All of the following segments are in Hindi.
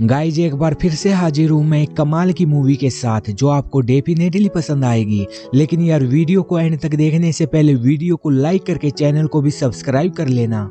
गाइज एक बार फिर से हाजिर हूँ मैं एक कमाल की मूवी के साथ जो आपको डेफिनेटली पसंद आएगी। लेकिन यार वीडियो को एंड तक देखने से पहले वीडियो को लाइक करके चैनल को भी सब्सक्राइब कर लेना।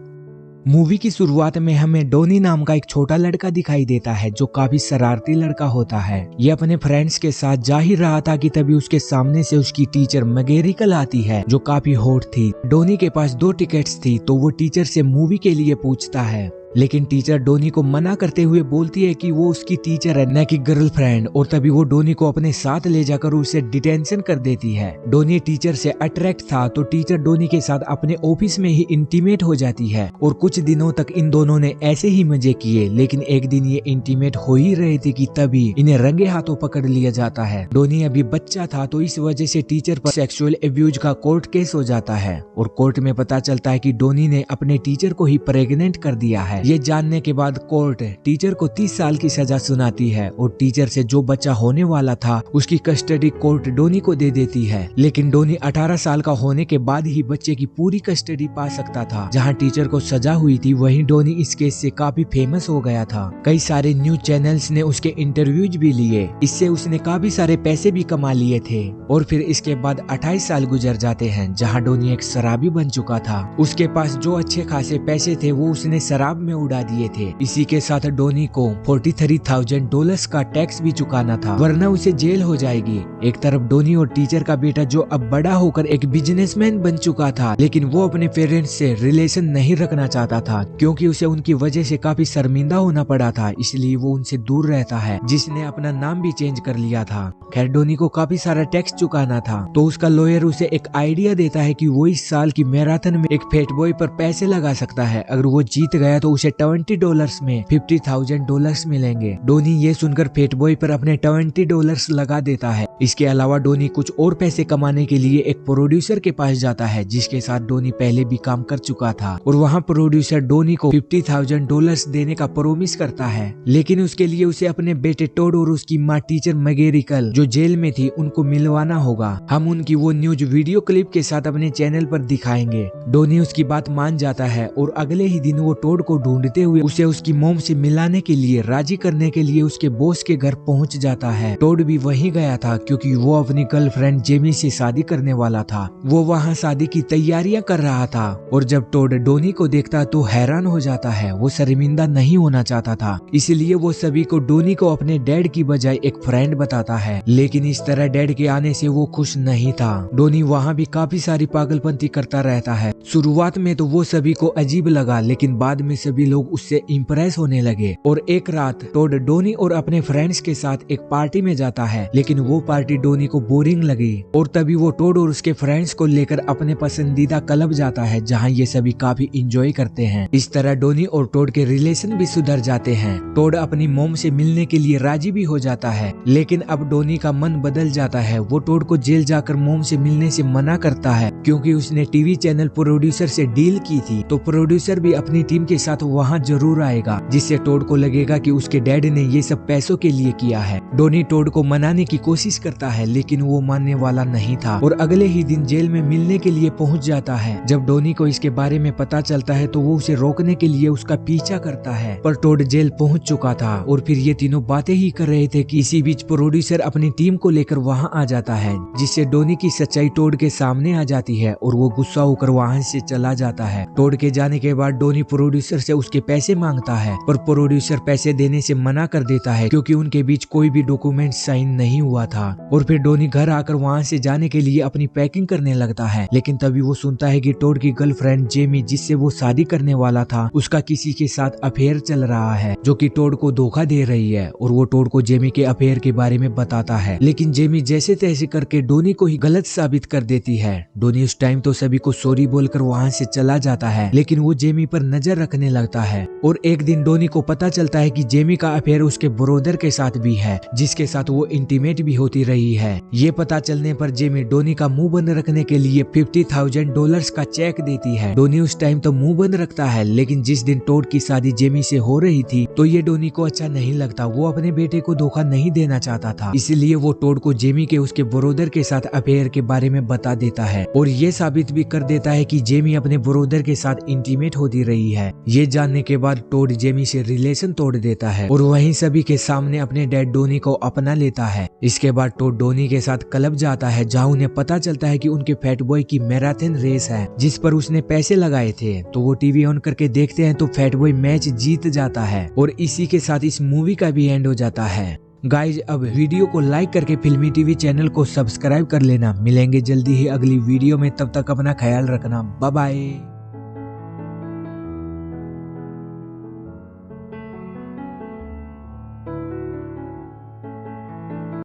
मूवी की शुरुआत में हमें डोनी नाम का एक छोटा लड़का दिखाई देता है जो काफी शरारती लड़का होता है। ये अपने फ्रेंड्स के साथ जा ही रहा था कि तभी उसके सामने से उसकी टीचर मैगेरिकल आती है जो काफी हॉट थी। डोनी के पास 2 टिकट्स थी तो वो टीचर से मूवी के लिए पूछता है, लेकिन टीचर डोनी को मना करते हुए बोलती है कि वो उसकी टीचर है न कि गर्लफ्रेंड। और तभी वो डोनी को अपने साथ ले जाकर उसे डिटेंशन कर देती है। डोनी टीचर से अट्रैक्ट था तो टीचर डोनी के साथ अपने ऑफिस में ही इंटीमेट हो जाती है और कुछ दिनों तक इन दोनों ने ऐसे ही मजे किए। लेकिन एक दिन ये इंटीमेट हो ही रहे थे कि तभी इन्हें रंगे हाथों पकड़ लिया जाता है। डोनी अभी बच्चा था तो इस वजह से टीचर पर सेक्सुअल एब्यूज का कोर्ट केस हो जाता है और कोर्ट में पता चलता है कि डोनी ने अपने टीचर को ही प्रेग्नेंट कर दिया है। ये जानने के बाद कोर्ट टीचर को 30 साल की सजा सुनाती है और टीचर से जो बच्चा होने वाला था उसकी कस्टडी कोर्ट डोनी को दे देती है। लेकिन डोनी 18 साल का होने के बाद ही बच्चे की पूरी कस्टडी पा सकता था। जहां टीचर को सजा हुई थी वहीं डोनी इस केस से काफी फेमस हो गया था। कई सारे न्यूज चैनल्स ने उसके इंटरव्यूज भी लिए। इससे उसने काफी सारे पैसे भी कमा लिए थे। और फिर इसके बाद 28 साल गुजर जाते हैं जहाँ डोनी एक शराबी बन चुका था। उसके पास जो अच्छे खासे पैसे थे वो उसने शराब में उड़ा दिए थे। इसी के साथ डोनी को $43,000 का टैक्स भी चुकाना था वरना उसे जेल हो जाएगी। एक तरफ डोनी और टीचर का बेटा जो अब बड़ा होकर एक बिजनेसमैन बन चुका था, लेकिन वो अपने पेरेंट्स से रिलेशन नहीं रखना चाहता था क्योंकि उसे उनकी वजह से काफी शर्मिंदा होना पड़ा था। इसलिए वो उनसे दूर रहता है, जिसने अपना नाम भी चेंज कर लिया था। खैर डोनी को काफी सारा टैक्स चुकाना था तो उसका लॉयर उसे एक आइडिया देता है कि वो इस साल की मैराथन में एक फैट बॉय पर पैसे लगा सकता है। अगर वो जीत गया तो उसे $20 में $50,000 मिलेंगे। डोनी ये सुनकर फैट बॉय पर अपने $20 लगा देता है। इसके अलावा डोनी कुछ और पैसे कमाने के लिए एक प्रोड्यूसर के पास जाता है जिसके साथ डोनी पहले भी काम कर चुका था और वहाँ प्रोड्यूसर डोनी को $50,000 देने का प्रॉमिस करता है। लेकिन उसके लिए उसे अपने बेटे टोड और उसकी माँ टीचर मैगेरिकल जो जेल में थी उनको मिलवाना होगा। हम उनकी वो न्यूज वीडियो क्लिप के साथ अपने चैनल पर दिखाएंगे। डोनी उसकी बात मान जाता है और अगले ही दिन वो टोड को ढूंढते हुए उसे उसकी मोम से मिलाने के लिए राजी करने के लिए उसके बॉस के घर पहुंच जाता है। टोड भी वहीं गया था क्योंकि वो अपनी गर्लफ्रेंड जेमी से शादी करने वाला था। वो वहां शादी की तैयारियां कर रहा था और जब टोड डोनी को देखता तो हैरान हो जाता है। वो शर्मिंदा नहीं होना चाहता था, इसलिए वो सभी को डोनी को अपने डैड की बजाय एक फ्रेंड बताता है। लेकिन इस तरह डैड के आने से वो खुश नहीं था। डोनी वहाँ भी काफी सारी पागलपंती करता रहता है। शुरुआत में तो वो सभी को अजीब लगा, लेकिन बाद में सभी लोग उससे इम्प्रेस होने लगे। और एक रात टोड डोनी और अपने फ्रेंड्स के साथ एक पार्टी में जाता है, लेकिन वो पार्टी डोनी को बोरिंग लगी और तभी वो टोड और उसके फ्रेंड्स को लेकर अपने पसंदीदा क्लब जाता है जहाँ ये सभी काफी इंजॉय करते हैं। इस तरह डोनी और टोड के रिलेशन भी सुधर जाते हैं। टोड अपनी मोम से मिलने के लिए राजी भी हो जाता है, लेकिन अब डोनी का मन बदल जाता है। वो टोड को जेल जाकर मोम से मिलने से मना करता है क्योंकि उसने टीवी चैनल प्रोड्यूसर से डील की थी तो प्रोड्यूसर भी अपनी टीम के साथ वहाँ जरूर आएगा, जिससे टोड को लगेगा कि उसके डैड ने ये सब पैसों के लिए किया है। डोनी टोड को मनाने की कोशिश करता है लेकिन वो मानने वाला नहीं था और अगले ही दिन जेल में मिलने के लिए पहुंच जाता है। जब डोनी को इसके बारे में पता चलता है तो वो उसे रोकने के लिए उसका पीछा करता है, पर टोड जेल पहुंच चुका था और फिर ये तीनों बातें ही कर रहे थे कि इसी बीच प्रोड्यूसर अपनी टीम को लेकर वहाँ आ जाता है, जिससे डोनी की सच्चाई टोड के सामने आ जाती है और वो गुस्सा होकर वहाँ से चला जाता है। टोड के जाने के बाद डोनी प्रोड्यूसर से उसके पैसे मांगता है, पर प्रोड्यूसर पैसे देने से मना कर देता है क्योंकि उनके बीच कोई भी डॉक्यूमेंट साइन नहीं हुआ था। और फिर डोनी घर आकर वहाँ से जाने के लिए अपनी पैकिंग करने लगता है, लेकिन तभी वो सुनता है कि टोड की गर्लफ्रेंड जेमी जिससे वो शादी करने वाला था उसका किसी के साथ अफेयर चल रहा है जो कि टोड को धोखा दे रही है। और वो टोड को जेमी के अफेयर के बारे में बताता है, लेकिन जेमी जैसे तैसे करके डोनी को ही गलत साबित कर देती है। डोनी उस टाइम तो सभी को सॉरी बोलकर वहाँ से चला जाता है, लेकिन वो जेमी पर नजर रखने लगता है। और एक दिन डोनी को पता चलता है कि जेमी का अफेयर उसके ब्रदर के साथ भी है, जिसके साथ वो इंटीमेट भी होती रही है। ये पता चलने पर जेमी डोनी का मुंह बंद रखने के लिए $50,000 का चेक देती है। डोनी उस टाइम तो मुंह बंद रखता है, लेकिन जिस दिन टोड की शादी जेमी से हो रही थी तो ये डोनी को अच्छा नहीं लगता। वो अपने बेटे को धोखा नहीं देना चाहता था, इसलिए वो टोड को जेमी के उसके ब्रदर के साथ अफेयर के बारे में बता देता है और ये साबित भी कर देता है कि जेमी अपने ब्रदर के साथ इंटीमेट होती रही है। ये जानने के बाद टोड जेमी से रिलेशन तोड़ देता है और वहीं सभी के सामने अपने डैड डोनी को अपना लेता है। इसके बाद टोड डोनी के साथ क्लब जाता है जहां उन्हें पता चलता है कि उनके फैट बॉय की मैराथन रेस है जिस पर उसने पैसे लगाए थे। तो वो टीवी ऑन करके देखते हैं तो फैट बॉय मैच जीत जाता है और इसी के साथ इस मूवी का भी एंड हो जाता है। गाइज अब वीडियो को लाइक करके फिल्मी टीवी चैनल को सब्सक्राइब कर लेना। मिलेंगे जल्दी ही अगली वीडियो में, तब तक अपना ख्याल रखना। Bye bye.